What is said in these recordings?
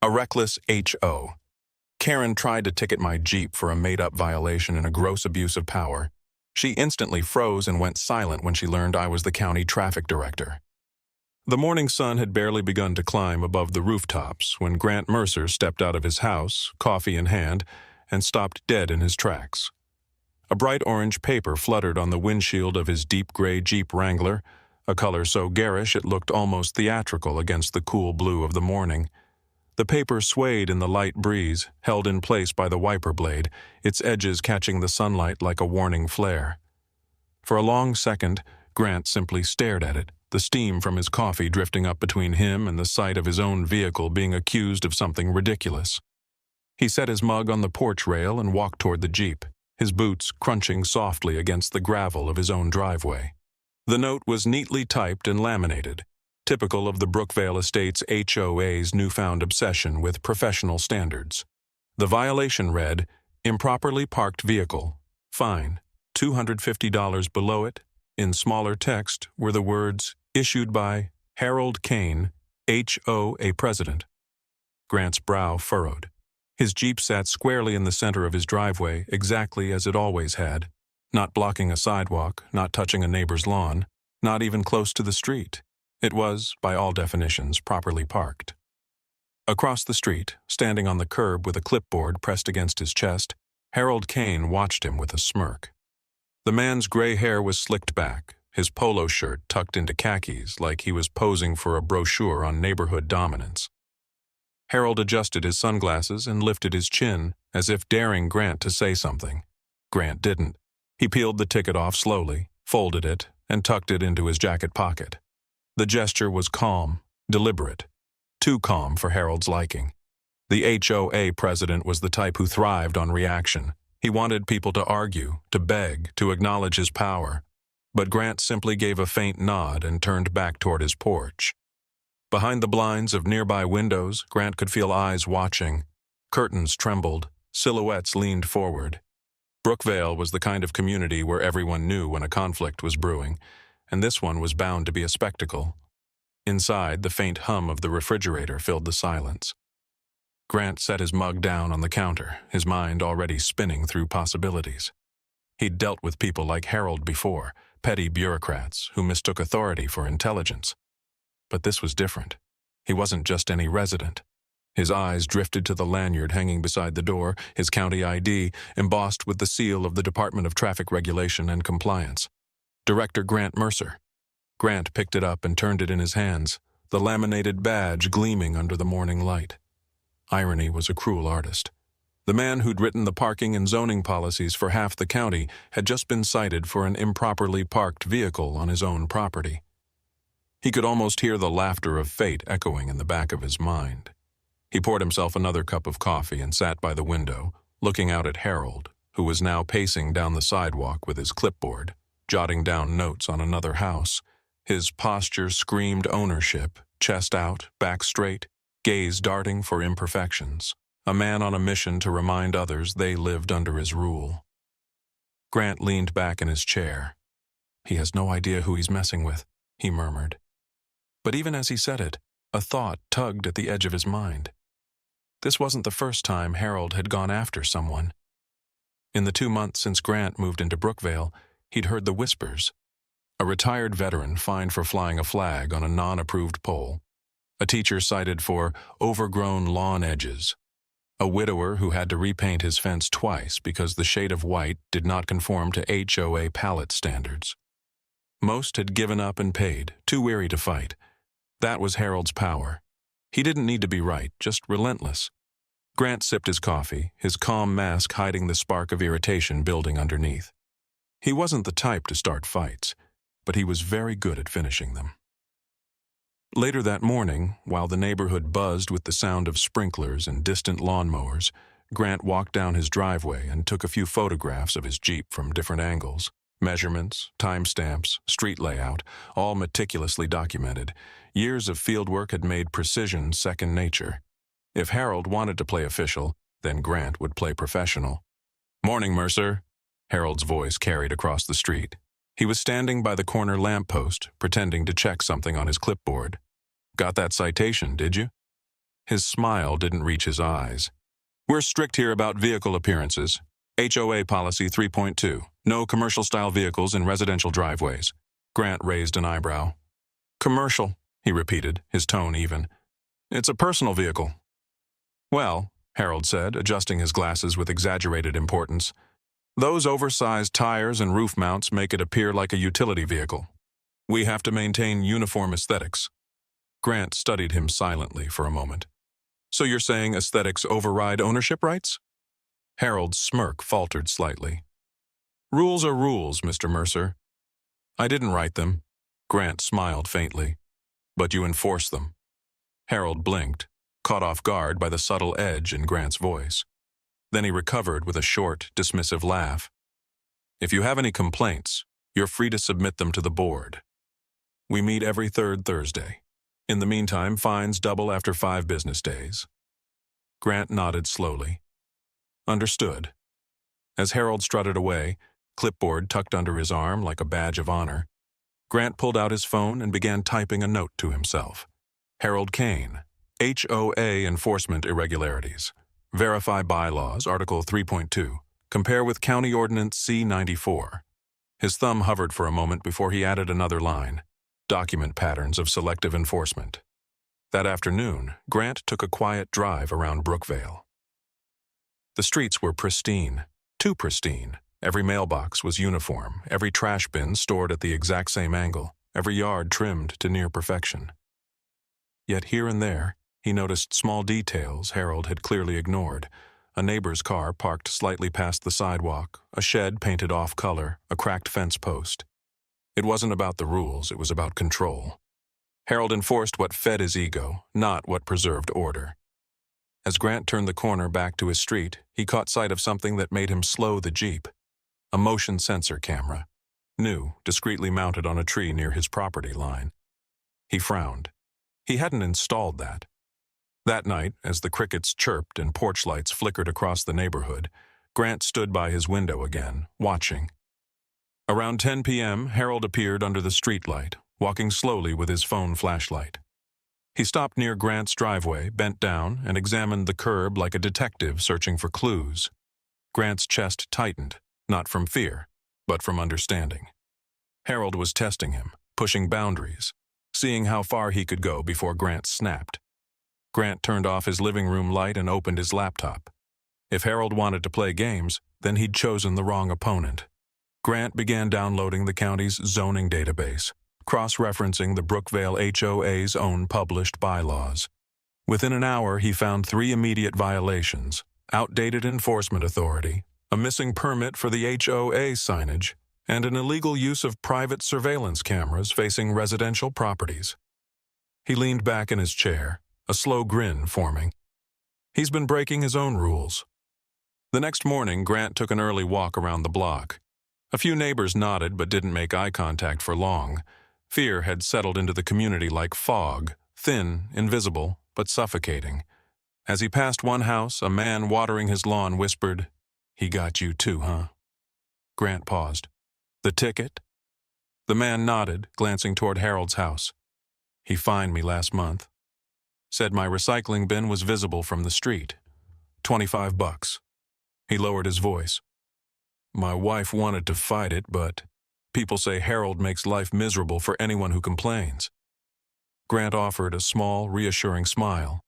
A reckless HO. Karen tried to ticket my Jeep for a made-up violation and a gross abuse of power. She instantly froze and went silent when she learned I was the county traffic director. The morning sun had barely begun to climb above the rooftops when Grant Mercer stepped out of his house, coffee in hand, and stopped dead in his tracks. A bright orange paper fluttered on the windshield of his deep gray Jeep Wrangler, a color so garish it looked almost theatrical against the cool blue of the morning. The paper swayed in the light breeze, held in place by the wiper blade, its edges catching the sunlight like a warning flare. For a long second, Grant simply stared at it, the steam from his coffee drifting up between him and the sight of his own vehicle being accused of something ridiculous. He set his mug on the porch rail and walked toward the Jeep, his boots crunching softly against the gravel of his own driveway. The note was neatly typed and laminated, typical of the Brookvale Estates HOA's newfound obsession with professional standards. The violation read, "Improperly parked vehicle. Fine. $250 below it." In smaller text were the words, "Issued by Harold Kane, HOA President." Grant's brow furrowed. His Jeep sat squarely in the center of his driveway, exactly as it always had, not blocking a sidewalk, not touching a neighbor's lawn, not even close to the street. It was, by all definitions, properly parked. Across the street, standing on the curb with a clipboard pressed against his chest, Harold Kane watched him with a smirk. The man's gray hair was slicked back, his polo shirt tucked into khakis like he was posing for a brochure on neighborhood dominance. Harold adjusted his sunglasses and lifted his chin, as if daring Grant to say something. Grant didn't. He peeled the ticket off slowly, folded it, and tucked it into his jacket pocket. The gesture was calm, deliberate. Too calm for Harold's liking. The HOA president was the type who thrived on reaction. He wanted people to argue, to beg, to acknowledge his power. But Grant simply gave a faint nod and turned back toward his porch. Behind the blinds of nearby windows, Grant could feel eyes watching. Curtains trembled, silhouettes leaned forward. Brookvale was the kind of community where everyone knew when a conflict was brewing, and this one was bound to be a spectacle. Inside, the faint hum of the refrigerator filled the silence. Grant set his mug down on the counter, his mind already spinning through possibilities. He'd dealt with people like Harold before, petty bureaucrats who mistook authority for intelligence. But this was different. He wasn't just any resident. His eyes drifted to the lanyard hanging beside the door, his county ID, embossed with the seal of the Department of Traffic Regulation and Compliance. Director Grant Mercer. Grant picked it up and turned it in his hands, the laminated badge gleaming under the morning light. Irony was a cruel artist. The man who'd written the parking and zoning policies for half the county had just been cited for an improperly parked vehicle on his own property. He could almost hear the laughter of fate echoing in the back of his mind. He poured himself another cup of coffee and sat by the window, looking out at Harold, who was now pacing down the sidewalk with his clipboard, jotting down notes on another house. His posture screamed ownership, chest out, back straight, gaze darting for imperfections. A man on a mission to remind others they lived under his rule. Grant leaned back in his chair. "He has no idea who he's messing with," he murmured. But even as he said it, a thought tugged at the edge of his mind. This wasn't the first time Harold had gone after someone. In the 2 months since Grant moved into Brookvale, he'd heard the whispers. A retired veteran fined for flying a flag on a non-approved pole. A teacher cited for overgrown lawn edges. A widower who had to repaint his fence twice because the shade of white did not conform to HOA palette standards. Most had given up and paid, too weary to fight. That was Harold's power. He didn't need to be right, just relentless. Grant sipped his coffee, his calm mask hiding the spark of irritation building underneath. He wasn't the type to start fights, but he was very good at finishing them. Later that morning, while the neighborhood buzzed with the sound of sprinklers and distant lawnmowers, Grant walked down his driveway and took a few photographs of his Jeep from different angles. Measurements, timestamps, street layout, all meticulously documented. Years of fieldwork had made precision second nature. If Harold wanted to play official, then Grant would play professional. "Morning, Mercer," Harold's voice carried across the street. He was standing by the corner lamppost, pretending to check something on his clipboard. "Got that citation, did you?" His smile didn't reach his eyes. "We're strict here about vehicle appearances. HOA Policy 3.2. No commercial-style vehicles in residential driveways." Grant raised an eyebrow. "Commercial," he repeated, his tone even. "It's a personal vehicle." "Well," Harold said, adjusting his glasses with exaggerated importance, "those oversized tires and roof mounts make it appear like a utility vehicle. We have to maintain uniform aesthetics." Grant studied him silently for a moment. "So you're saying aesthetics override ownership rights?" Harold's smirk faltered slightly. "Rules are rules, Mr. Mercer." "I didn't write them." Grant smiled faintly. "But you enforce them." Harold blinked, caught off guard by the subtle edge in Grant's voice. Then he recovered with a short, dismissive laugh. "If you have any complaints, you're free to submit them to the board. We meet every third Thursday. In the meantime, fines double after 5 business days." Grant nodded slowly. "Understood." As Harold strutted away, clipboard tucked under his arm like a badge of honor, Grant pulled out his phone and began typing a note to himself. Harold Kane, HOA Enforcement Irregularities. Verify Bylaws, Article 3.2. Compare with County Ordinance C-94. His thumb hovered for a moment before he added another line. Document patterns of selective enforcement. That afternoon, Grant took a quiet drive around Brookvale. The streets were pristine, too pristine. Every mailbox was uniform, every trash bin stored at the exact same angle, every yard trimmed to near perfection. Yet here and there, he noticed small details Harold had clearly ignored. A neighbor's car parked slightly past the sidewalk, a shed painted off-color, a cracked fence post. It wasn't about the rules, it was about control. Harold enforced what fed his ego, not what preserved order. As Grant turned the corner back to his street, he caught sight of something that made him slow the Jeep. A motion sensor camera, new, discreetly mounted on a tree near his property line. He frowned. He hadn't installed that. That night, as the crickets chirped and porch lights flickered across the neighborhood, Grant stood by his window again, watching. Around 10 p.m., Harold appeared under the streetlight, walking slowly with his phone flashlight. He stopped near Grant's driveway, bent down, and examined the curb like a detective searching for clues. Grant's chest tightened, not from fear, but from understanding. Harold was testing him, pushing boundaries, seeing how far he could go before Grant snapped. Grant turned off his living room light and opened his laptop. If Harold wanted to play games, then he'd chosen the wrong opponent. Grant began downloading the county's zoning database, cross-referencing the Brookvale HOA's own published bylaws. Within an hour, he found 3 immediate violations: outdated enforcement authority, a missing permit for the HOA signage, and an illegal use of private surveillance cameras facing residential properties. He leaned back in his chair, a slow grin forming. He's been breaking his own rules. The next morning, Grant took an early walk around the block. A few neighbors nodded but didn't make eye contact for long. Fear had settled into the community like fog, thin, invisible, but suffocating. As he passed one house, a man watering his lawn whispered, "He got you too, huh?" Grant paused. "The ticket?" The man nodded, glancing toward Harold's house. "He fined me last month. Said my recycling bin was visible from the street. $25. He lowered his voice. "My wife wanted to fight it, but people say Harold makes life miserable for anyone who complains." Grant offered a small, reassuring smile.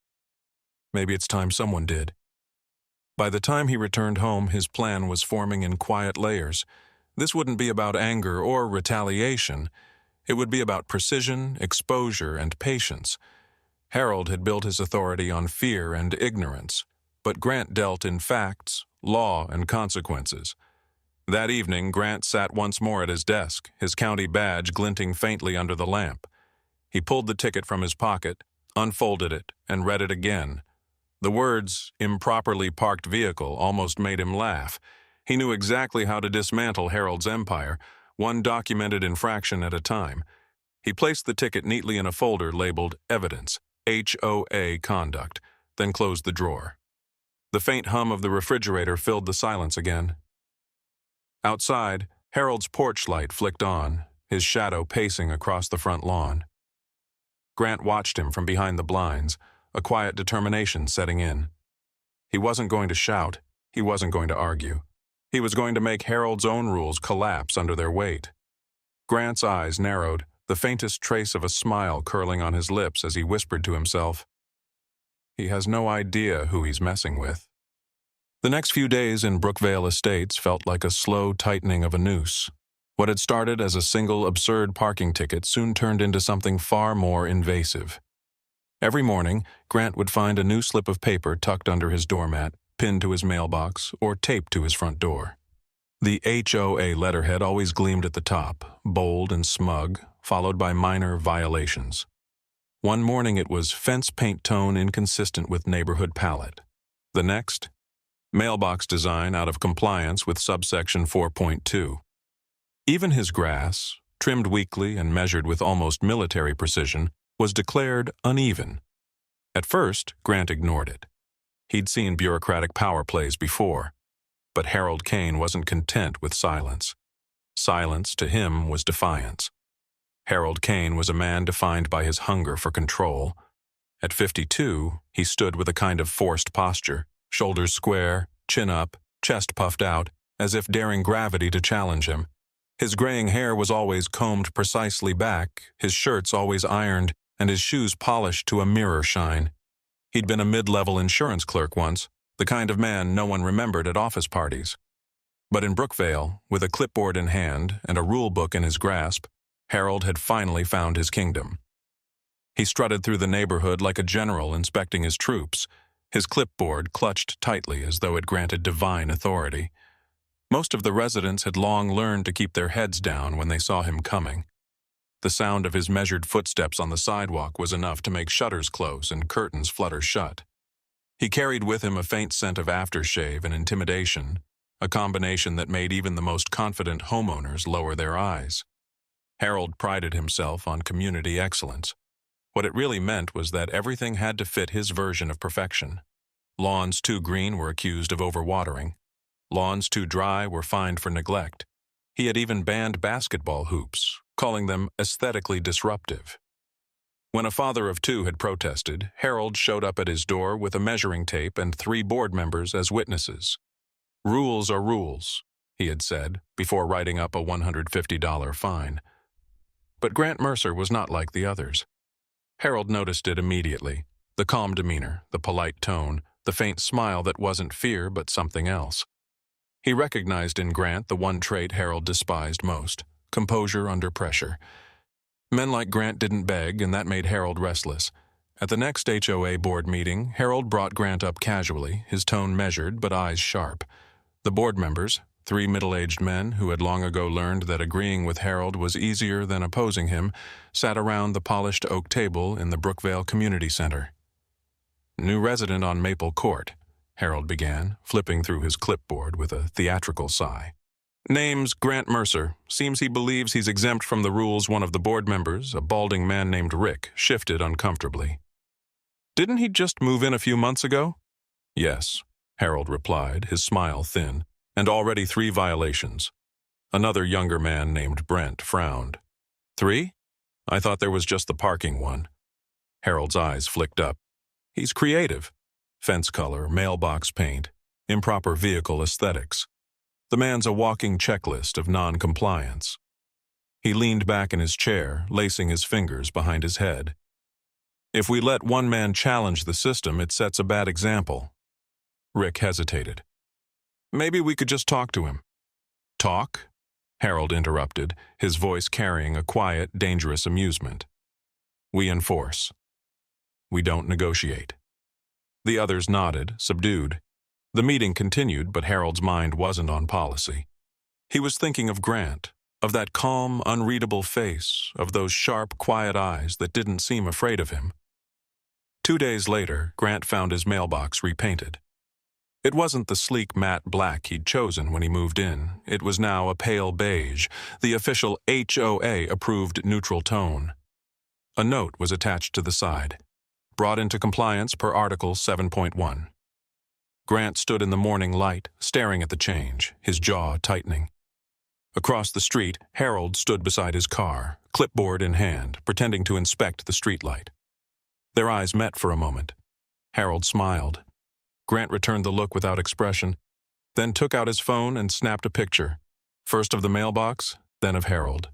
Maybe it's time someone did. By the time he returned home, his plan was forming in quiet layers. This wouldn't be about anger or retaliation. It would be about precision, exposure, and patience. Harold had built his authority on fear and ignorance, but Grant dealt in facts, law, and consequences. That evening, Grant sat once more at his desk, his county badge glinting faintly under the lamp. He pulled the ticket from his pocket, unfolded it, and read it again. The words, "improperly parked vehicle," almost made him laugh. He knew exactly how to dismantle Harold's empire, one documented infraction at a time. He placed the ticket neatly in a folder labeled Evidence, HOA Conduct, then closed the drawer. The faint hum of the refrigerator filled the silence again. Outside, Harold's porch light flicked on, his shadow pacing across the front lawn. Grant watched him from behind the blinds, a quiet determination setting in. He wasn't going to shout. He wasn't going to argue. He was going to make Harold's own rules collapse under their weight. Grant's eyes narrowed, the faintest trace of a smile curling on his lips as he whispered to himself, "He has no idea who he's messing with." The next few days in Brookvale Estates felt like a slow tightening of a noose. What had started as a single absurd parking ticket soon turned into something far more invasive. Every morning, Grant would find a new slip of paper tucked under his doormat, pinned to his mailbox, or taped to his front door. The HOA letterhead always gleamed at the top, bold and smug, followed by minor violations. One morning it was fence paint tone inconsistent with neighborhood palette. The next, mailbox design out of compliance with subsection 4.2. Even his grass, trimmed weekly and measured with almost military precision, was declared uneven. At first, Grant ignored it. He'd seen bureaucratic power plays before. But Harold Kane wasn't content with silence. Silence, to him, was defiance. Harold Kane was a man defined by his hunger for control. At 52, he stood with a kind of forced posture, shoulders square, chin up, chest puffed out, as if daring gravity to challenge him. His graying hair was always combed precisely back, his shirts always ironed, and his shoes polished to a mirror shine. He'd been a mid-level insurance clerk once, the kind of man no one remembered at office parties. But in Brookvale, with a clipboard in hand and a rule book in his grasp, Harold had finally found his kingdom. He strutted through the neighborhood like a general inspecting his troops, his clipboard clutched tightly as though it granted divine authority. Most of the residents had long learned to keep their heads down when they saw him coming. The sound of his measured footsteps on the sidewalk was enough to make shutters close and curtains flutter shut. He carried with him a faint scent of aftershave and intimidation, a combination that made even the most confident homeowners lower their eyes. Harold prided himself on community excellence. What it really meant was that everything had to fit his version of perfection. Lawns too green were accused of overwatering. Lawns too dry were fined for neglect. He had even banned basketball hoops, calling them aesthetically disruptive. When a father of two had protested, Harold showed up at his door with a measuring tape and 3 board members as witnesses. "Rules are rules," he had said, before writing up a $150 fine. But Grant Mercer was not like the others. Harold noticed it immediately, the calm demeanor, the polite tone, the faint smile that wasn't fear but something else. He recognized in Grant the one trait Harold despised most, composure under pressure. Men like Grant didn't beg, and that made Harold restless. At the next HOA board meeting, Harold brought Grant up casually, his tone measured but eyes sharp. The board members, 3 middle-aged men who had long ago learned that agreeing with Harold was easier than opposing him, sat around the polished oak table in the Brookvale Community Center. "New resident on Maple Court," Harold began, flipping through his clipboard with a theatrical sigh. "Name's Grant Mercer. Seems he believes he's exempt from the rules one of the board members, a balding man named Rick, shifted uncomfortably." "Didn't he just move in a few months ago?" "Yes," Harold replied, his smile thin, "and already 3 violations." Another younger man named Brent frowned. "3? I thought there was just the parking one." Harold's eyes flicked up. "He's creative. Fence color, mailbox paint, improper vehicle aesthetics. The man's a walking checklist of non-compliance." He leaned back in his chair, lacing his fingers behind his head. "If we let one man challenge the system, it sets a bad example." Rick hesitated. "Maybe we could just talk to him." "Talk?" Harold interrupted, his voice carrying a quiet, dangerous amusement. "We enforce. We don't negotiate." The others nodded, subdued. The meeting continued, but Harold's mind wasn't on policy. He was thinking of Grant, of that calm, unreadable face, of those sharp, quiet eyes that didn't seem afraid of him. 2 days later, Grant found his mailbox repainted. It wasn't the sleek matte black he'd chosen when he moved in. It was now a pale beige, the official HOA-approved neutral tone. A note was attached to the side. Brought into compliance per Article 7.1. Grant stood in the morning light, staring at the change, his jaw tightening. Across the street, Harold stood beside his car, clipboard in hand, pretending to inspect the streetlight. Their eyes met for a moment, Harold smiled. Grant returned the look without expression, then took out his phone and snapped a picture, first of the mailbox, then of Harold.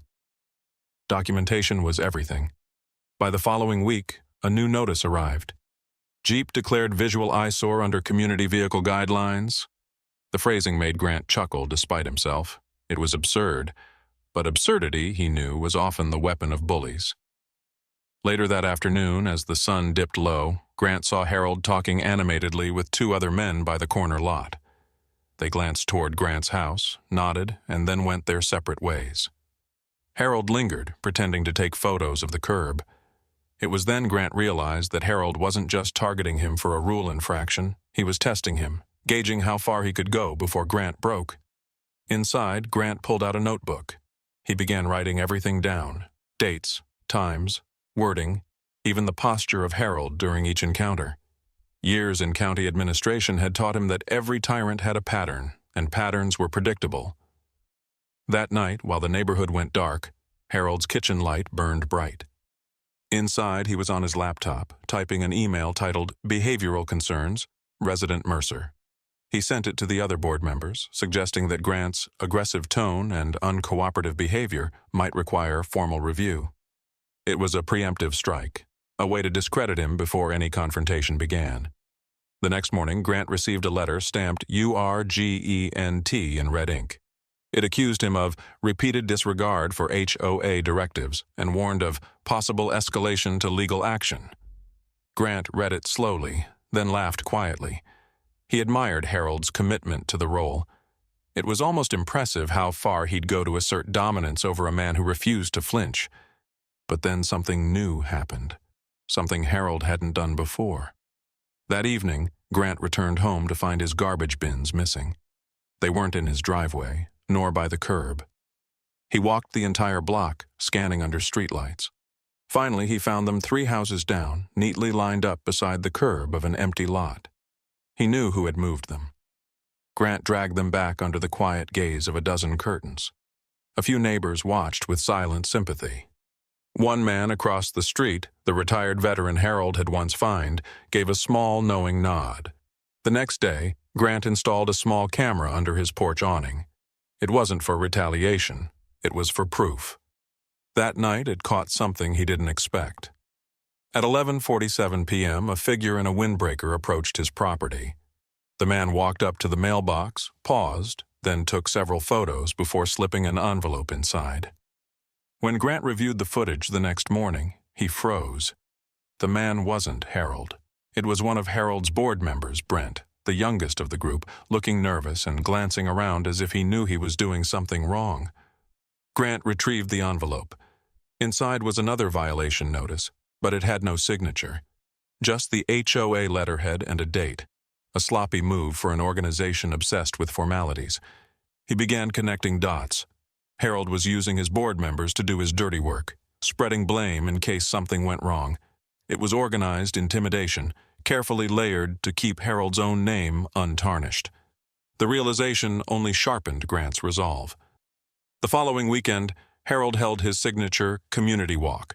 Documentation was everything. By the following week, a new notice arrived. Jeep declared visual eyesore under community vehicle guidelines. The phrasing made Grant chuckle despite himself. It was absurd, but absurdity, he knew, was often the weapon of bullies. Later that afternoon, as the sun dipped low, Grant saw Harold talking animatedly with two other men by the corner lot. They glanced toward Grant's house, nodded, and then went their separate ways. Harold lingered, pretending to take photos of the curb. It was then Grant realized that Harold wasn't just targeting him for a rule infraction, he was testing him, gauging how far he could go before Grant broke. Inside, Grant pulled out a notebook. He began writing everything down: dates, times, wording, even the posture of Harold during each encounter. Years in county administration had taught him that every tyrant had a pattern, and patterns were predictable. That night, while the neighborhood went dark, Harold's kitchen light burned bright. Inside, he was on his laptop, typing an email titled Behavioral Concerns, Resident Mercer. He sent it to the other board members, suggesting that Grant's aggressive tone and uncooperative behavior might require formal review. It was a preemptive strike, a way to discredit him before any confrontation began. The next morning, Grant received a letter stamped URGENT in red ink. It accused him of repeated disregard for HOA directives and warned of possible escalation to legal action. Grant read it slowly, then laughed quietly. He admired Harold's commitment to the role. It was almost impressive how far he'd go to assert dominance over a man who refused to flinch. But then something new happened, something Harold hadn't done before. That evening, Grant returned home to find his garbage bins missing. They weren't in his driveway, nor by the curb. He walked the entire block, scanning under streetlights. Finally, he found them 3 houses down, neatly lined up beside the curb of an empty lot. He knew who had moved them. Grant dragged them back under the quiet gaze of a dozen curtains. A few neighbors watched with silent sympathy. One man across the street, the retired veteran Harold had once fined, gave a small, knowing nod. The next day, Grant installed a small camera under his porch awning. It wasn't for retaliation, it was for proof. That night, it caught something he didn't expect. At 11:47 p.m., a figure in a windbreaker approached his property. The man walked up to the mailbox, paused, then took several photos before slipping an envelope inside. When Grant reviewed the footage the next morning, he froze. The man wasn't Harold. It was one of Harold's board members, Brent, the youngest of the group, looking nervous and glancing around as if he knew he was doing something wrong. Grant retrieved the envelope. Inside was another violation notice, but it had no signature. Just the HOA letterhead and a date, a sloppy move for an organization obsessed with formalities. He began connecting dots. Harold was using his board members to do his dirty work, spreading blame in case something went wrong. It was organized intimidation, carefully layered to keep Harold's own name untarnished. The realization only sharpened Grant's resolve. The following weekend, Harold held his signature community walk,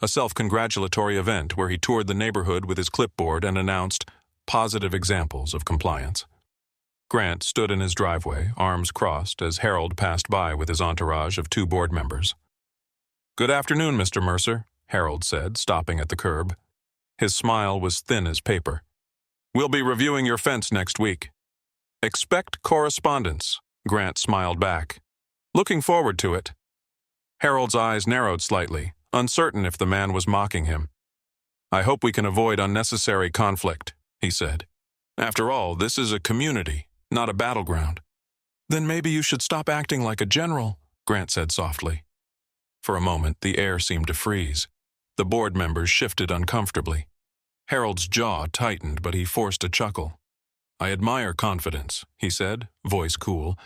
a self-congratulatory event where he toured the neighborhood with his clipboard and announced positive examples of compliance. Grant stood in his driveway, arms crossed, as Harold passed by with his entourage of 2 board members. "Good afternoon, Mr. Mercer," Harold said, stopping at the curb. His smile was thin as paper. "We'll be reviewing your fence next week." "Expect correspondence," Grant smiled back. "Looking forward to it." Harold's eyes narrowed slightly, uncertain if the man was mocking him. "I hope we can avoid unnecessary conflict," he said. "After all, this is a community, not a battleground." "Then maybe you should stop acting like a general," Grant said softly. For a moment, the air seemed to freeze. The board members shifted uncomfortably. Harold's jaw tightened, but he forced a chuckle. "I admire confidence," he said, voice cool.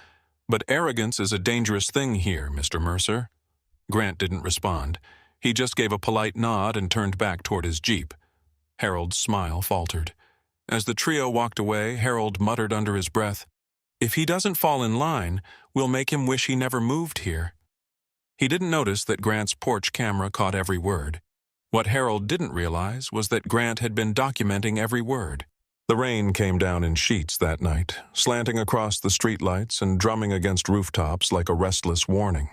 "But arrogance is a dangerous thing here, Mr. Mercer." Grant didn't respond. He just gave a polite nod and turned back toward his Jeep. Harold's smile faltered. As the trio walked away, Harold muttered under his breath, "If he doesn't fall in line, we'll make him wish he never moved here." He didn't notice that Grant's porch camera caught every word. What Harold didn't realize was that Grant had been documenting every word. The rain came down in sheets that night, slanting across the streetlights and drumming against rooftops like a restless warning.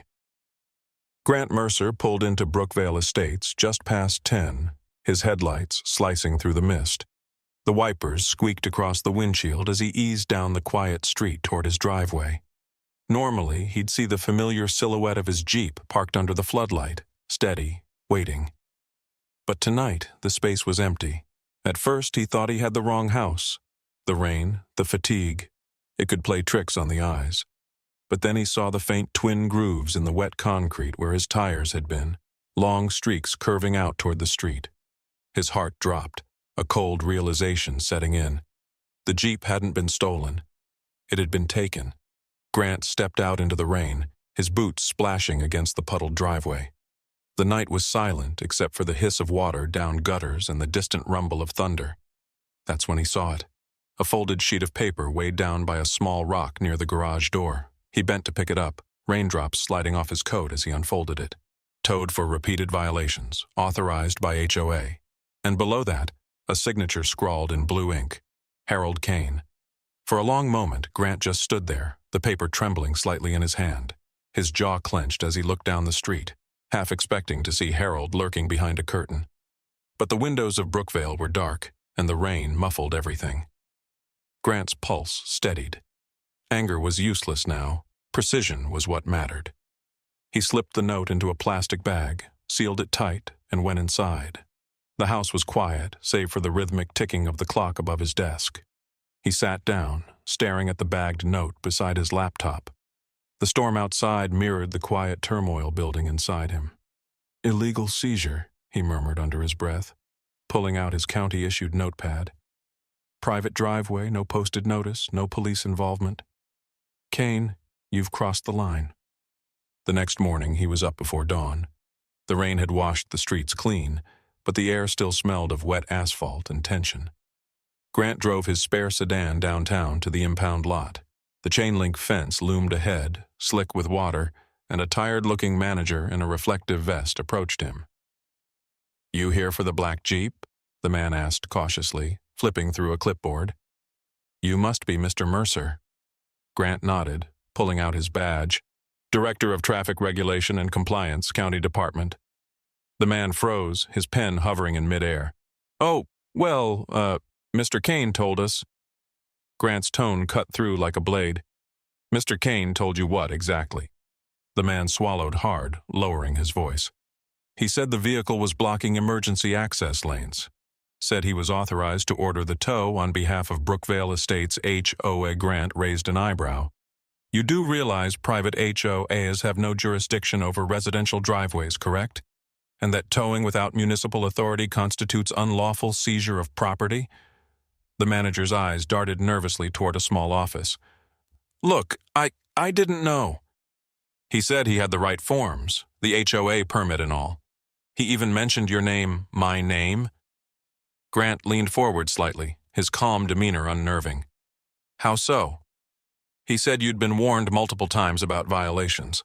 Grant Mercer pulled into Brookvale Estates just past 10, his headlights slicing through the mist. The wipers squeaked across the windshield as he eased down the quiet street toward his driveway. Normally, he'd see the familiar silhouette of his Jeep parked under the floodlight, steady, waiting. But tonight, the space was empty. At first, he thought he had the wrong house. The rain, the fatigue, it could play tricks on the eyes. But then he saw the faint twin grooves in the wet concrete where his tires had been, long streaks curving out toward the street. His heart dropped, a cold realization setting in. The Jeep hadn't been stolen. It had been taken. Grant stepped out into the rain, his boots splashing against the puddled driveway. The night was silent except for the hiss of water down gutters and the distant rumble of thunder. That's when he saw it. A folded sheet of paper weighed down by a small rock near the garage door. He bent to pick it up, raindrops sliding off his coat as he unfolded it. Towed for repeated violations, authorized by HOA. And below that, a signature scrawled in blue ink. Harold Kane. For a long moment, Grant just stood there, the paper trembling slightly in his hand. His jaw clenched as he looked down the street, half expecting to see Harold lurking behind a curtain. But the windows of Brookvale were dark, and the rain muffled everything. Grant's pulse steadied. Anger was useless now. Precision was what mattered. He slipped the note into a plastic bag, sealed it tight, and went inside. The house was quiet, save for the rhythmic ticking of the clock above his desk. He sat down, staring at the bagged note beside his laptop. The storm outside mirrored the quiet turmoil building inside him. "Illegal seizure," he murmured under his breath, pulling out his county-issued notepad. "Private driveway, no posted notice, no police involvement. Kane, you've crossed the line." The next morning, he was up before dawn. The rain had washed the streets clean, but the air still smelled of wet asphalt and tension. Grant drove his spare sedan downtown to the impound lot. The chain-link fence loomed ahead, slick with water, and a tired-looking manager in a reflective vest approached him. "You here for the black Jeep?" the man asked cautiously, flipping through a clipboard. "You must be Mr. Mercer." Grant nodded, pulling out his badge. "Director of Traffic Regulation and Compliance, County Department." The man froze, his pen hovering in midair. "Oh, well, Mr. Kane told us." Grant's tone cut through like a blade. "Mr. Kane told you what, exactly?" The man swallowed hard, lowering his voice. "He said the vehicle was blocking emergency access lanes. Said he was authorized to order the tow on behalf of Brookvale Estates. HOA Grant raised an eyebrow. You do realize private HOAs have no jurisdiction over residential driveways, correct? And that towing without municipal authority constitutes unlawful seizure of property?" The manager's eyes darted nervously toward a small office. "Look, I didn't know." "He said he had the right forms, the HOA permit and all. He even mentioned your name, my name." Grant leaned forward slightly, his calm demeanor unnerving. "How so?" "He said you'd been warned multiple times about violations."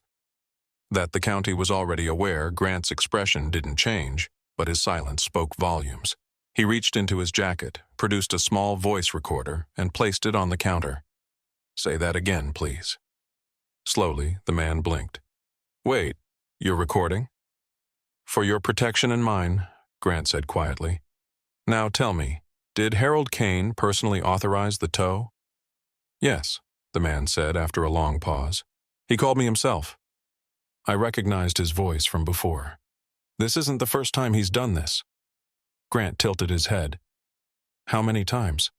That the county was already aware, Grant's expression didn't change, but his silence spoke volumes. He reached into his jacket, produced a small voice recorder, and placed it on the counter. "Say that again, please." Slowly, the man blinked. "Wait, you're recording?" "For your protection and mine," Grant said quietly. "Now tell me, did Harold Kane personally authorize the tow?" "Yes," the man said after a long pause. "He called me himself." I recognized his voice from before. "This isn't the first time he's done this." Grant tilted his head. "How many times?"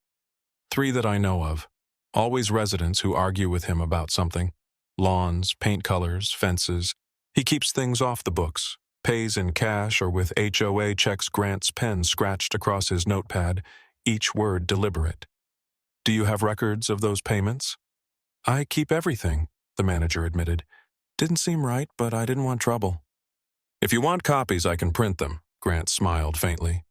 "3 that I know of. Always residents who argue with him about something. Lawns, paint colors, fences. He keeps things off the books, pays in cash or with HOA checks. Grant's pen scratched across his notepad, each word deliberate. "Do you have records of those payments?" "I keep everything," the manager admitted. "Didn't seem right, but I didn't want trouble." "If you want copies, I can print them," Grant smiled faintly.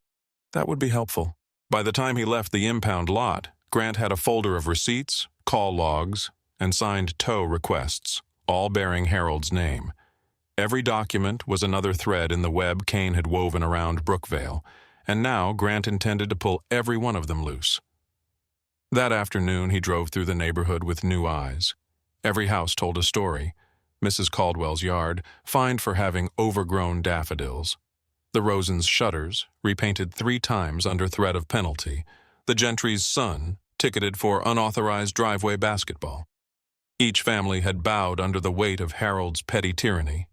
"That would be helpful." By the time he left the impound lot, Grant had a folder of receipts, call logs, and signed tow requests, all bearing Harold's name. Every document was another thread in the web Kane had woven around Brookvale, and now Grant intended to pull every one of them loose. That afternoon he drove through the neighborhood with new eyes. Every house told a story. Mrs. Caldwell's yard, fined for having overgrown daffodils. The Rosens' shutters, repainted 3 times under threat of penalty. The gentry's son, ticketed for unauthorized driveway basketball. Each family had bowed under the weight of Harold's petty tyranny.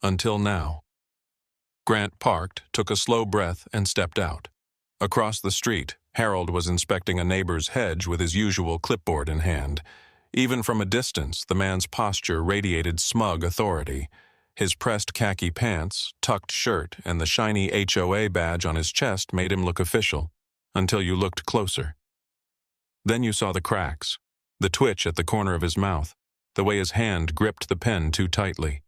Until now. Grant parked, took a slow breath, and stepped out. Across the street, Harold was inspecting a neighbor's hedge with his usual clipboard in hand. Even from a distance, the man's posture radiated smug authority. His pressed khaki pants, tucked shirt, and the shiny HOA badge on his chest made him look official, until you looked closer. Then you saw the cracks, the twitch at the corner of his mouth, the way his hand gripped the pen too tightly.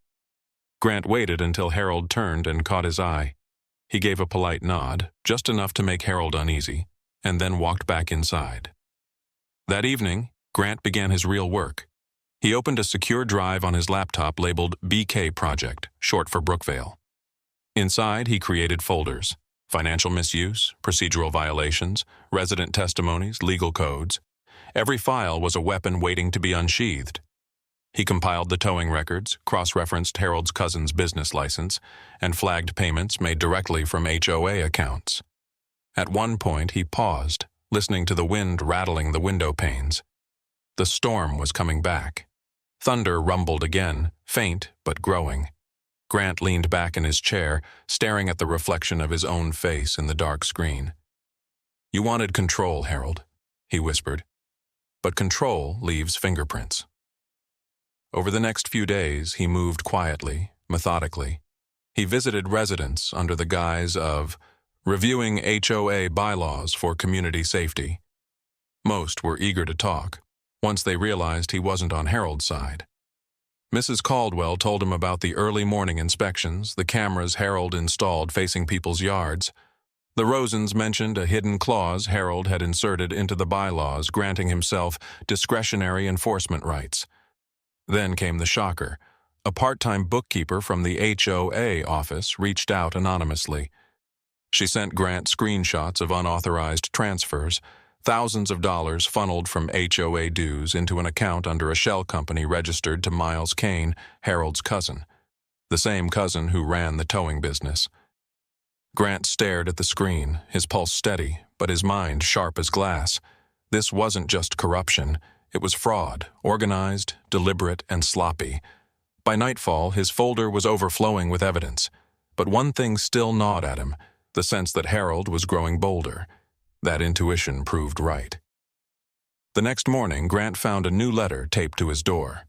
Grant waited until Harold turned and caught his eye. He gave a polite nod, just enough to make Harold uneasy, and then walked back inside. That evening, Grant began his real work. He opened a secure drive on his laptop labeled BK Project, short for Brookvale. Inside, he created folders: financial misuse, procedural violations, resident testimonies, legal codes. Every file was a weapon waiting to be unsheathed. He compiled the towing records, cross-referenced Harold's cousin's business license, and flagged payments made directly from HOA accounts. At one point, he paused, listening to the wind rattling the window panes. The storm was coming back. Thunder rumbled again, faint but growing. Grant leaned back in his chair, staring at the reflection of his own face in the dark screen. "You wanted control, Harold," he whispered. "But control leaves fingerprints." Over the next few days, he moved quietly, methodically. He visited residents under the guise of reviewing HOA bylaws for community safety. Most were eager to talk, once they realized he wasn't on Harold's side. Mrs. Caldwell told him about the early morning inspections, the cameras Harold installed facing people's yards. The Rosens mentioned a hidden clause Harold had inserted into the bylaws, granting himself discretionary enforcement rights. Then came the shocker. A part-time bookkeeper from the HOA office reached out anonymously. She sent Grant screenshots of unauthorized transfers, thousands of dollars funneled from HOA dues into an account under a shell company registered to Miles Kane, Harold's cousin, the same cousin who ran the towing business. Grant stared at the screen, his pulse steady, but his mind sharp as glass. This wasn't just corruption. It was fraud, organized, deliberate, and sloppy. By nightfall, his folder was overflowing with evidence. But one thing still gnawed at him, the sense that Harold was growing bolder. That intuition proved right. The next morning, Grant found a new letter taped to his door.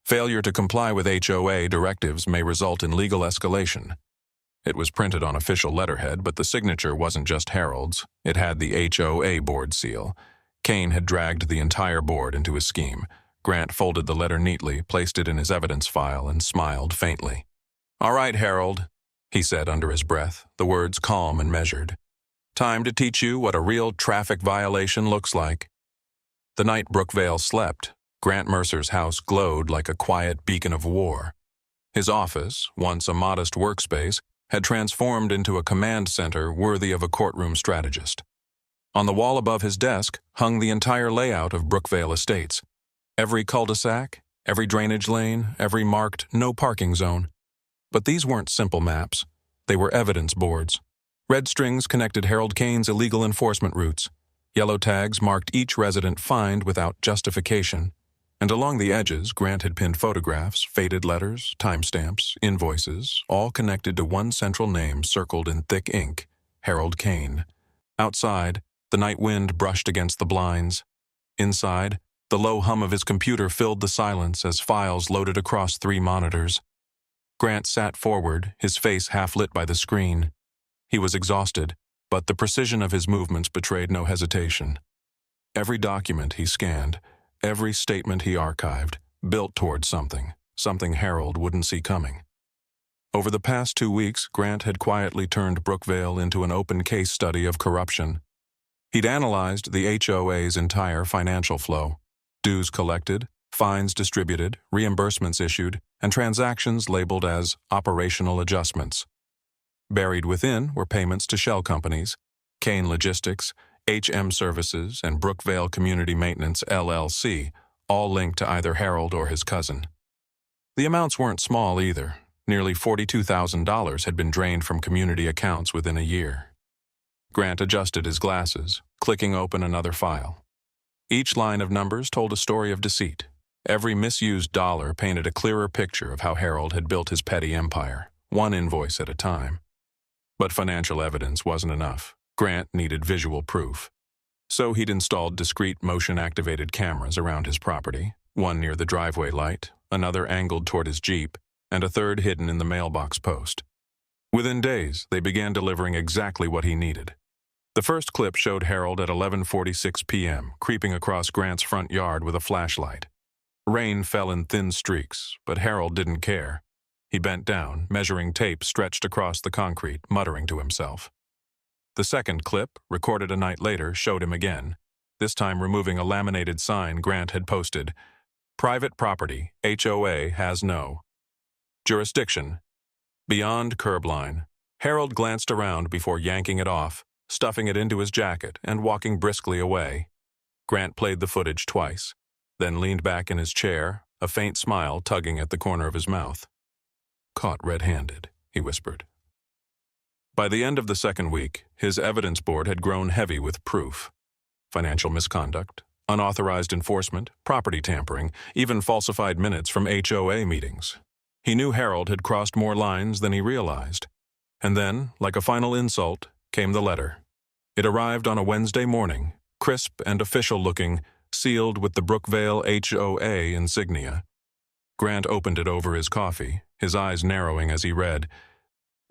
Failure to comply with HOA directives may result in legal escalation. It was printed on official letterhead, but the signature wasn't just Harold's. It had the HOA board seal. Kane had dragged the entire board into his scheme. Grant folded the letter neatly, placed it in his evidence file, and smiled faintly. "All right, Harold," he said under his breath, the words calm and measured. "Time to teach you what a real traffic violation looks like." The night Brookvale slept, Grant Mercer's house glowed like a quiet beacon of war. His office, once a modest workspace, had transformed into a command center worthy of a courtroom strategist. On the wall above his desk hung the entire layout of Brookvale Estates. Every cul-de-sac, every drainage lane, every marked no parking zone. But these weren't simple maps. They were evidence boards. Red strings connected Harold Kane's illegal enforcement routes. Yellow tags marked each resident fined without justification. And along the edges, Grant had pinned photographs, faded letters, timestamps, invoices, all connected to one central name circled in thick ink: Harold Kane. Outside, the night wind brushed against the blinds. Inside, the low hum of his computer filled the silence as files loaded across 3 monitors. Grant sat forward, his face half lit by the screen. He was exhausted, but the precision of his movements betrayed no hesitation. Every document he scanned, every statement he archived, built towards something Harold wouldn't see coming. Over the past 2 weeks, Grant had quietly turned Brookvale into an open case study of corruption. He'd analyzed the HOA's entire financial flow: dues collected, fines distributed, reimbursements issued, and transactions labeled as operational adjustments. Buried within were payments to shell companies, Kane Logistics, HM Services, and Brookvale Community Maintenance, LLC, all linked to either Harold or his cousin. The amounts weren't small either. Nearly $42,000 had been drained from community accounts within a year. Grant adjusted his glasses, clicking open another file. Each line of numbers told a story of deceit. Every misused dollar painted a clearer picture of how Harold had built his petty empire, one invoice at a time. But financial evidence wasn't enough. Grant needed visual proof. So he'd installed discrete motion-activated cameras around his property, one near the driveway light, another angled toward his Jeep, and a third hidden in the mailbox post. Within days, they began delivering exactly what he needed. The first clip showed Harold at 11:46 p.m., creeping across Grant's front yard with a flashlight. Rain fell in thin streaks, but Harold didn't care. He bent down, measuring tape stretched across the concrete, muttering to himself. The second clip, recorded a night later, showed him again, this time removing a laminated sign Grant had posted. Private property, HOA has no jurisdiction. Beyond curb line, Harold glanced around before yanking it off, stuffing it into his jacket and walking briskly away. Grant played the footage twice, then leaned back in his chair, a faint smile tugging at the corner of his mouth. Caught red-handed, he whispered. By the end of the second week, his evidence board had grown heavy with proof. Financial misconduct, unauthorized enforcement, property tampering, even falsified minutes from HOA meetings. He knew Harold had crossed more lines than he realized. And then, like a final insult, came the letter. It arrived on a Wednesday morning, crisp and official-looking, sealed with the Brookvale HOA insignia. Grant opened it over his coffee, his eyes narrowing as he read,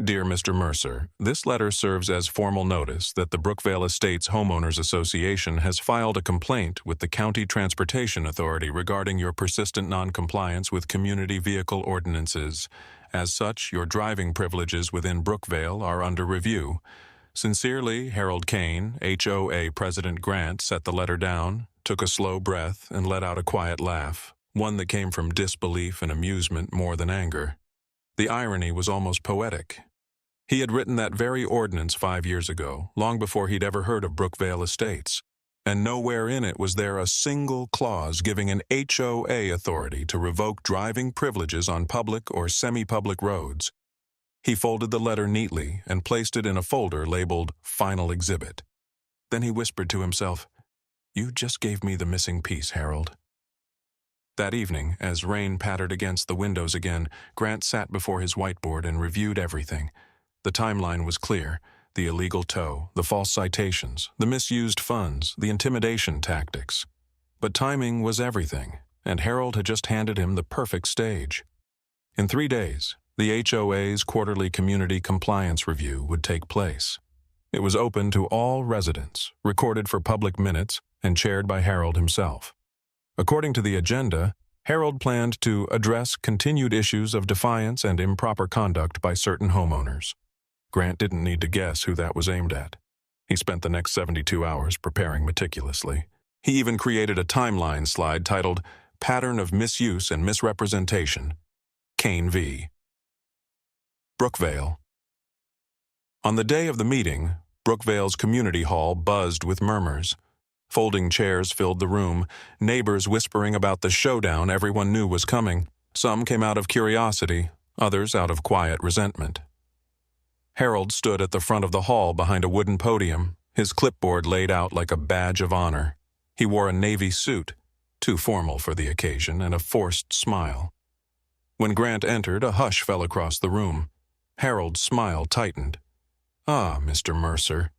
Dear Mr. Mercer, this letter serves as formal notice that the Brookvale Estates Homeowners Association has filed a complaint with the County Transportation Authority regarding your persistent noncompliance with community vehicle ordinances. As such, your driving privileges within Brookvale are under review. Sincerely, Harold Kane, HOA President. Grant set the letter down, took a slow breath, and let out a quiet laugh, one that came from disbelief and amusement more than anger. The irony was almost poetic. He had written that very ordinance 5 years ago, long before he'd ever heard of Brookvale Estates, and nowhere in it was there a single clause giving an HOA authority to revoke driving privileges on public or semi-public roads. He folded the letter neatly and placed it in a folder labeled Final Exhibit. Then he whispered to himself, You just gave me the missing piece, Harold. That evening, as rain pattered against the windows again, Grant sat before his whiteboard and reviewed everything. The timeline was clear. The illegal tow, the false citations, the misused funds, the intimidation tactics. But timing was everything, and Harold had just handed him the perfect stage. In 3 days, the HOA's quarterly community compliance review would take place. It was open to all residents, recorded for public minutes, and chaired by Harold himself. According to the agenda, Harold planned to address continued issues of defiance and improper conduct by certain homeowners. Grant didn't need to guess who that was aimed at. He spent the next 72 hours preparing meticulously. He even created a timeline slide titled Pattern of Misuse and Misrepresentation, Kane v. Brookvale. On the day of the meeting, Brookvale's community hall buzzed with murmurs. Folding chairs filled the room, neighbors whispering about the showdown everyone knew was coming. Some came out of curiosity, others out of quiet resentment. Harold stood at the front of the hall behind a wooden podium, his clipboard laid out like a badge of honor. He wore a navy suit, too formal for the occasion, and a forced smile. When Grant entered, a hush fell across the room. Harold's smile tightened. "Ah, Mr. Mercer,"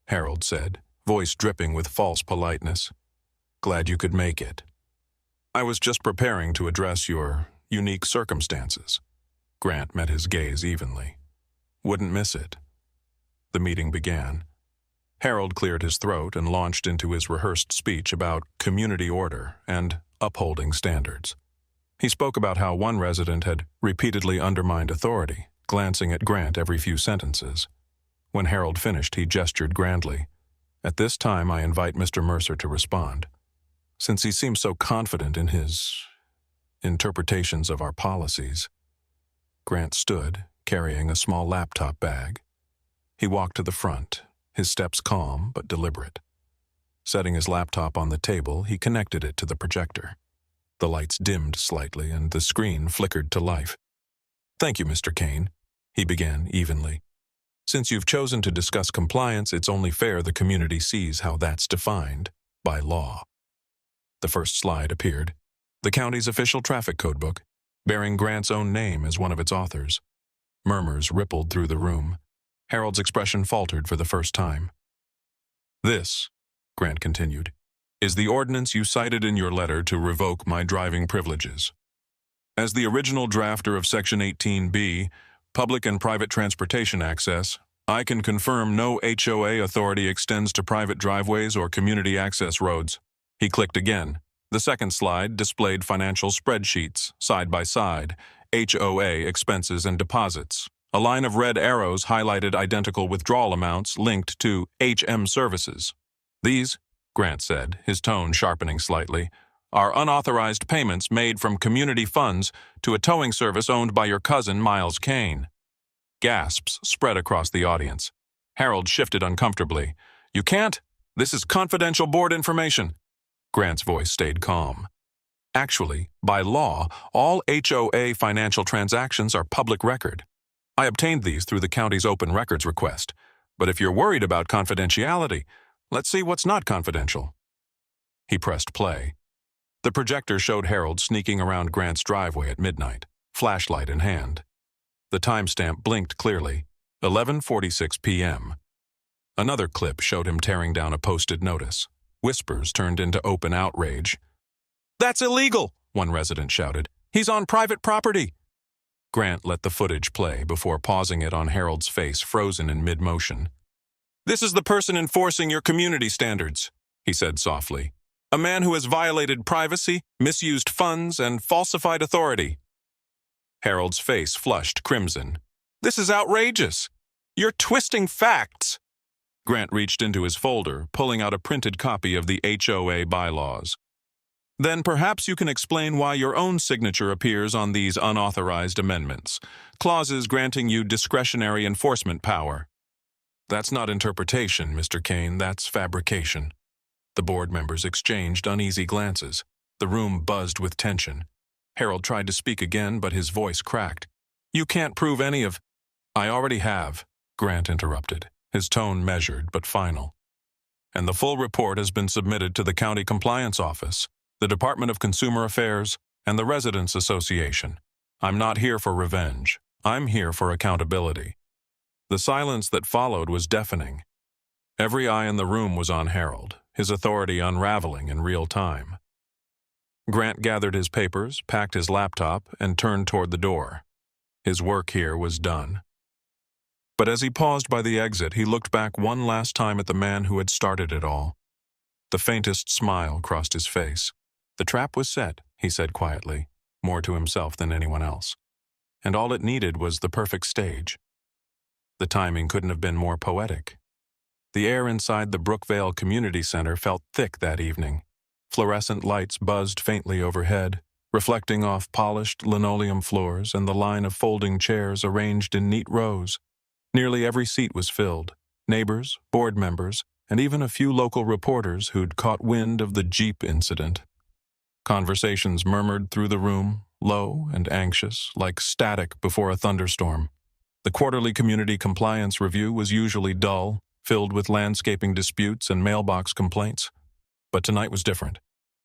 Harold said, voice dripping with false politeness. "Glad you could make it. I was just preparing to address your unique circumstances." Grant met his gaze evenly. "Wouldn't miss it." The meeting began. Harold cleared his throat and launched into his rehearsed speech about community order and upholding standards. He spoke about how one resident had repeatedly undermined authority, glancing at Grant every few sentences. When Harold finished, he gestured grandly. "At this time, I invite Mr. Mercer to respond." since he seems so confident in his interpretations of our policies. Grant stood, carrying a small laptop bag. He walked to the front, his steps calm but deliberate. Setting his laptop on the table, he connected it to the projector. The lights dimmed slightly and the screen flickered to life. "Thank you, Mr. Kane," he began evenly. "Since you've chosen to discuss compliance, it's only fair the community sees how that's defined by law." The first slide appeared, the county's official traffic code book, bearing Grant's own name as one of its authors. Murmurs rippled through the room. Harold's expression faltered for the first time. "This," Grant continued, "is the ordinance you cited in your letter to revoke my driving privileges. As the original drafter of Section 18B, Public and Private Transportation Access, I can confirm no HOA authority extends to private driveways or community access roads." He clicked again. The second slide displayed financial spreadsheets, side by side, HOA expenses and deposits. A line of red arrows highlighted identical withdrawal amounts linked to HM services. "These," Grant said, his tone sharpening slightly, "are unauthorized payments made from community funds to a towing service owned by your cousin, Miles Kane." Gasps spread across the audience. Harold shifted uncomfortably. "You can't. This is confidential board information." Grant's voice stayed calm. "Actually, by law, all HOA financial transactions are public record. I obtained these through the county's open records request. But if you're worried about confidentiality, let's see what's not confidential." He pressed play. The projector showed Harold sneaking around Grant's driveway at midnight, flashlight in hand. The timestamp blinked clearly, 11:46 p.m. Another clip showed him tearing down a posted notice. Whispers turned into open outrage. "That's illegal!" one resident shouted. "He's on private property!" Grant let the footage play before pausing it on Harold's face, frozen in mid-motion. "This is the person enforcing your community standards," he said softly. "A man who has violated privacy, misused funds, and falsified authority." Harold's face flushed crimson. "This is outrageous! You're twisting facts!" Grant reached into his folder, pulling out a printed copy of the HOA bylaws. "Then perhaps you can explain why your own signature appears on these unauthorized amendments, clauses granting you discretionary enforcement power." "That's not interpretation, Mr. Kane, that's fabrication." The board members exchanged uneasy glances. The room buzzed with tension. Harold tried to speak again, but his voice cracked. "You can't prove any of—" "I already have," Grant interrupted, his tone measured but final. "And the full report has been submitted to the County Compliance Office, the Department of Consumer Affairs, and the Residents Association. I'm not here for revenge. I'm here for accountability." The silence that followed was deafening. Every eye in the room was on Harold, his authority unraveling in real time. Grant gathered his papers, packed his laptop, and turned toward the door. His work here was done. But as he paused by the exit, he looked back one last time at the man who had started it all. The faintest smile crossed his face. "The trap was set," he said quietly, more to himself than anyone else. And all it needed was the perfect stage. The timing couldn't have been more poetic. The air inside the Brookvale Community Center felt thick that evening. Fluorescent lights buzzed faintly overhead, reflecting off polished linoleum floors and the line of folding chairs arranged in neat rows. Nearly every seat was filled. Neighbors, board members, and even a few local reporters who'd caught wind of the Jeep incident. Conversations murmured through the room, low and anxious, like static before a thunderstorm. The quarterly community compliance review was usually dull, filled with landscaping disputes and mailbox complaints. But tonight was different.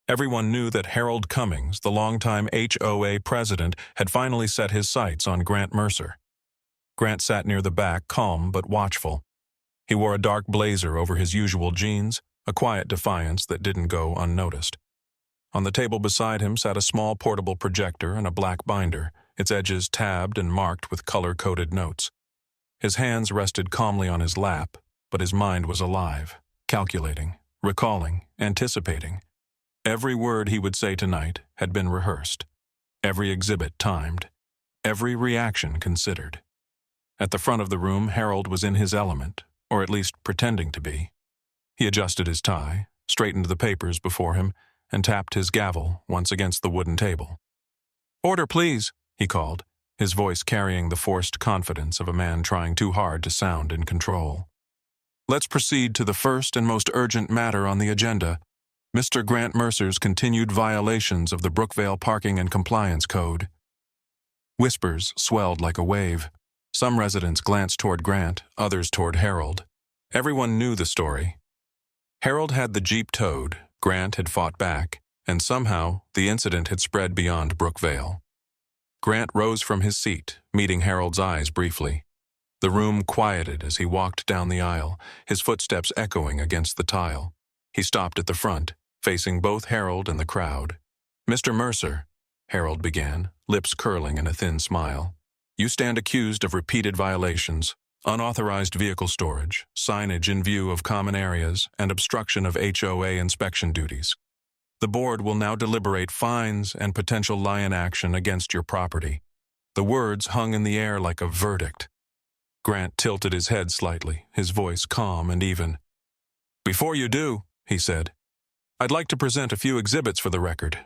Everyone knew that Harold Cummings, the longtime HOA president, had finally set his sights on Grant Mercer. Grant sat near the back, calm but watchful. He wore a dark blazer over his usual jeans, a quiet defiance that didn't go unnoticed. On the table beside him sat a small portable projector and a black binder, its edges tabbed and marked with color-coded notes. His hands rested calmly on his lap, but his mind was alive, calculating, recalling, anticipating. Every word he would say tonight had been rehearsed, every exhibit timed, every reaction considered. At the front of the room, Harold was in his element, or at least pretending to be. He adjusted his tie, straightened the papers before him, and tapped his gavel once against the wooden table. "Order, please," he called, his voice carrying the forced confidence of a man trying too hard to sound in control. "Let's proceed to the first and most urgent matter on the agenda, Mr. Grant Mercer's continued violations of the Brookvale Parking and Compliance Code." Whispers swelled like a wave. Some residents glanced toward Grant, others toward Harold. Everyone knew the story. Harold had the Jeep towed, Grant had fought back, and somehow the incident had spread beyond Brookvale. Grant rose from his seat, meeting Harold's eyes briefly. The room quieted as he walked down the aisle, his footsteps echoing against the tile. He stopped at the front, facing both Harold and the crowd. "Mr. Mercer," Harold began, lips curling in a thin smile, "you stand accused of repeated violations, unauthorized vehicle storage, signage in view of common areas, and obstruction of HOA inspection duties. The board will now deliberate fines and potential lion action against your property." The words hung in the air like a verdict. Grant tilted his head slightly, his voice calm and even. "Before you do," he said, "I'd like to present a few exhibits for the record."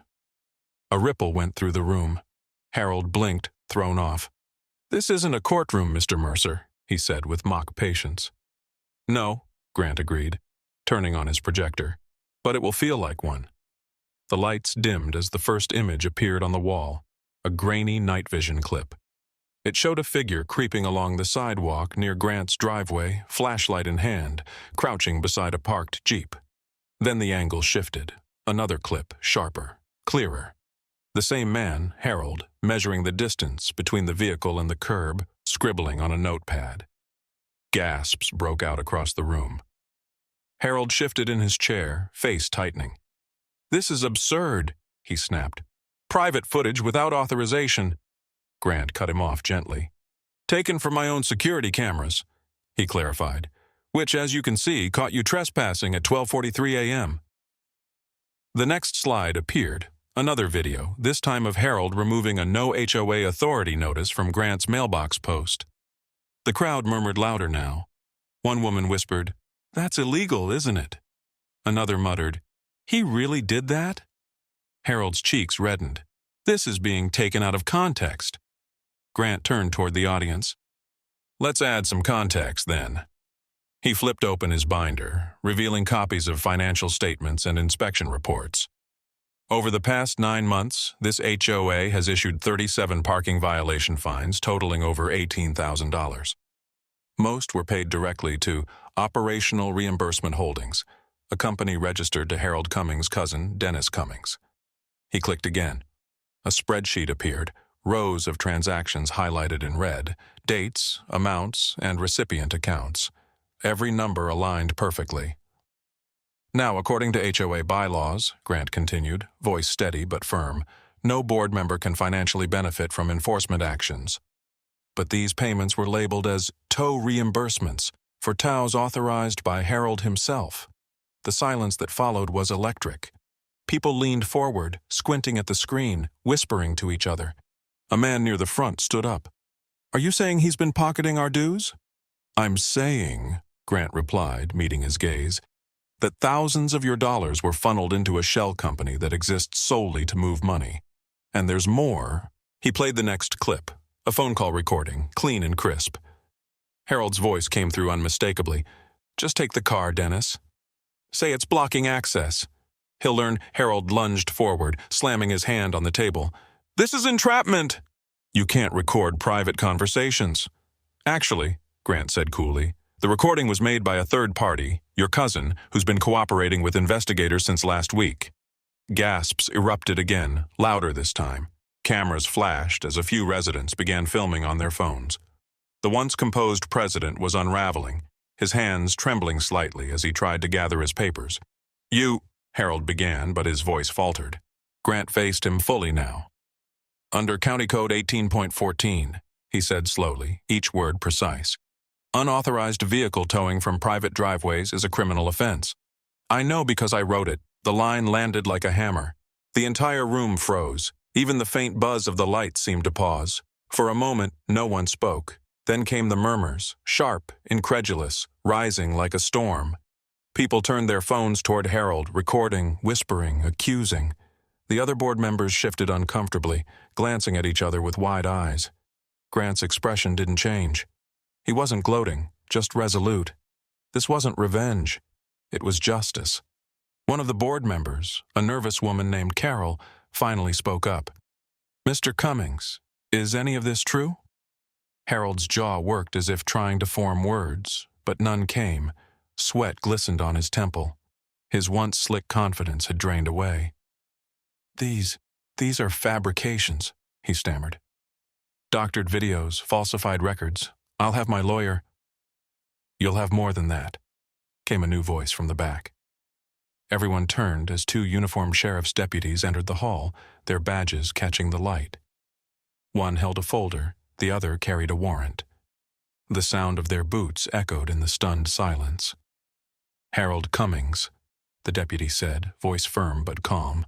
A ripple went through the room. Harold blinked, thrown off. "This isn't a courtroom, Mr. Mercer," he said with mock patience. "No," Grant agreed, turning on his projector, "but it will feel like one." The lights dimmed as the first image appeared on the wall, a grainy night vision clip. It showed a figure creeping along the sidewalk near Grant's driveway, flashlight in hand, crouching beside a parked Jeep. Then the angle shifted. Another clip, sharper, clearer. The same man, Harold, measuring the distance between the vehicle and the curb, scribbling on a notepad. Gasps broke out across the room. Harold shifted in his chair, face tightening. "This is absurd," he snapped. "Private footage without authorization." Grant cut him off gently. "Taken from my own security cameras," he clarified, "which, as you can see, caught you trespassing at 12:43 a.m. The next slide appeared, another video, this time of Harold removing a no HOA authority notice from Grant's mailbox post. The crowd murmured louder now. One woman whispered, "That's illegal, isn't it?" Another muttered, "He really did that?" Harold's cheeks reddened. "This is being taken out of context." Grant turned toward the audience. "Let's add some context, then." He flipped open his binder, revealing copies of financial statements and inspection reports. Over the past 9 months, this HOA has issued 37 parking violation fines totaling over $18,000. Most were paid directly to Operational Reimbursement Holdings, a company registered to Harold Cummings' cousin, Dennis Cummings. He clicked again. A spreadsheet appeared, rows of transactions highlighted in red, dates, amounts, and recipient accounts. Every number aligned perfectly. "Now, according to HOA bylaws," Grant continued, voice steady but firm, "no board member can financially benefit from enforcement actions. But these payments were labeled as tow reimbursements for tows authorized by Harold himself." The silence that followed was electric. People leaned forward, squinting at the screen, whispering to each other. A man near the front stood up. "Are you saying he's been pocketing our dues?" "I'm saying," Grant replied, meeting his gaze, "that thousands of your dollars were funneled into a shell company that exists solely to move money. And there's more." He played the next clip, a phone call recording, clean and crisp. Harold's voice came through unmistakably. "Just take the car, Dennis. Say it's blocking access." He'll learn. Harold lunged forward, slamming his hand on the table. "This is entrapment!" "You can't record private conversations." "Actually," Grant said coolly, "the recording was made by a third party, your cousin, who's been cooperating with investigators since last week." Gasps erupted again, louder this time. Cameras flashed as a few residents began filming on their phones. The once composed president was unraveling, his hands trembling slightly as he tried to gather his papers. "You," Harold began, but his voice faltered. Grant faced him fully now. "Under County Code 18.14, he said slowly, each word precise. "Unauthorized vehicle towing from private driveways is a criminal offense. I know because I wrote it." The line landed like a hammer. The entire room froze. Even the faint buzz of the lights seemed to pause. For a moment, no one spoke. Then came the murmurs, sharp, incredulous, rising like a storm. People turned their phones toward Harold, recording, whispering, accusing. The other board members shifted uncomfortably, glancing at each other with wide eyes. Grant's expression didn't change. He wasn't gloating, just resolute. This wasn't revenge. It was justice. One of the board members, a nervous woman named Carol, finally spoke up. "Mr. Cummings, is any of this true?" Harold's jaw worked as if trying to form words, but none came. Sweat glistened on his temple. His once slick confidence had drained away. These are fabrications," he stammered. "Doctored videos, falsified records. I'll have my lawyer—" "You'll have more than that," came a new voice from the back. Everyone turned as two uniformed sheriff's deputies entered the hall, their badges catching the light. One held a folder, the other carried a warrant. The sound of their boots echoed in the stunned silence. "Harold Cummings," the deputy said, voice firm but calm.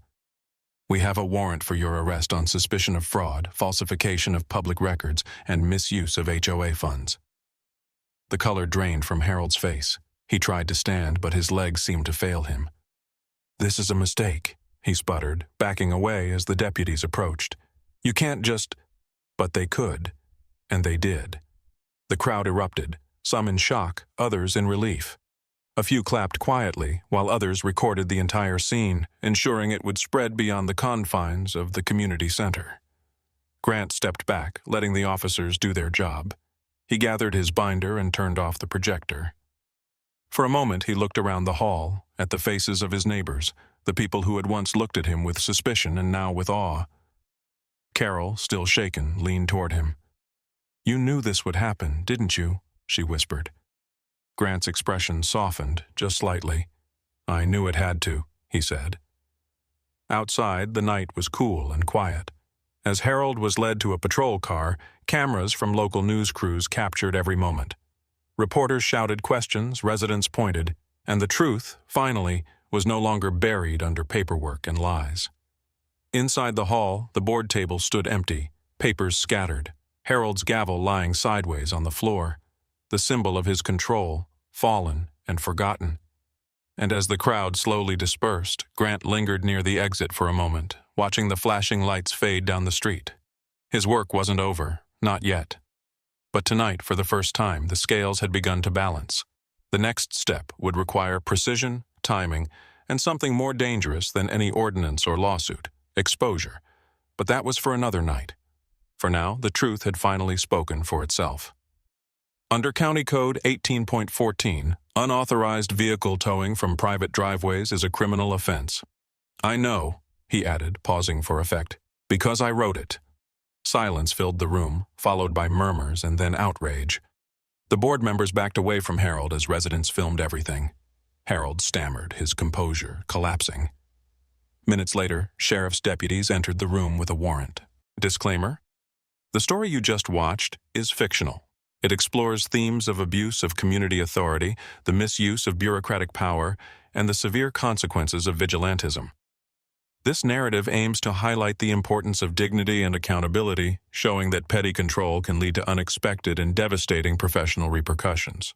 "We have a warrant for your arrest on suspicion of fraud, falsification of public records, and misuse of HOA funds." The color drained from Harold's face. He tried to stand, but his legs seemed to fail him. "This is a mistake," he sputtered, backing away as the deputies approached. "You can't just—" But they could, and they did. The crowd erupted, some in shock, others in relief. A few clapped quietly, while others recorded the entire scene, ensuring it would spread beyond the confines of the community center. Grant stepped back, letting the officers do their job. He gathered his binder and turned off the projector. For a moment he looked around the hall, at the faces of his neighbors, the people who had once looked at him with suspicion and now with awe. Carol, still shaken, leaned toward him. "You knew this would happen, didn't you?" she whispered. Grant's expression softened, just slightly. "I knew it had to," he said. Outside, the night was cool and quiet. As Harold was led to a patrol car, cameras from local news crews captured every moment. Reporters shouted questions, residents pointed, and the truth, finally, was no longer buried under paperwork and lies. Inside the hall, the board table stood empty, papers scattered, Harold's gavel lying sideways on the floor, the symbol of his control, fallen and forgotten. And as the crowd slowly dispersed, Grant lingered near the exit for a moment, watching the flashing lights fade down the street. His work wasn't over, not yet. But tonight, for the first time, the scales had begun to balance. The next step would require precision, timing, and something more dangerous than any ordinance or lawsuit, exposure. But that was for another night. For now, the truth had finally spoken for itself. Under County Code 18.14, unauthorized vehicle towing from private driveways is a criminal offense. "I know," he added, pausing for effect, "because I wrote it." Silence filled the room, followed by murmurs and then outrage. The board members backed away from Harold as residents filmed everything. Harold stammered, his composure collapsing. Minutes later, sheriff's deputies entered the room with a warrant. Disclaimer: the story you just watched is fictional. It explores themes of abuse of community authority, the misuse of bureaucratic power, and the severe consequences of vigilantism. This narrative aims to highlight the importance of dignity and accountability, showing that petty control can lead to unexpected and devastating professional repercussions.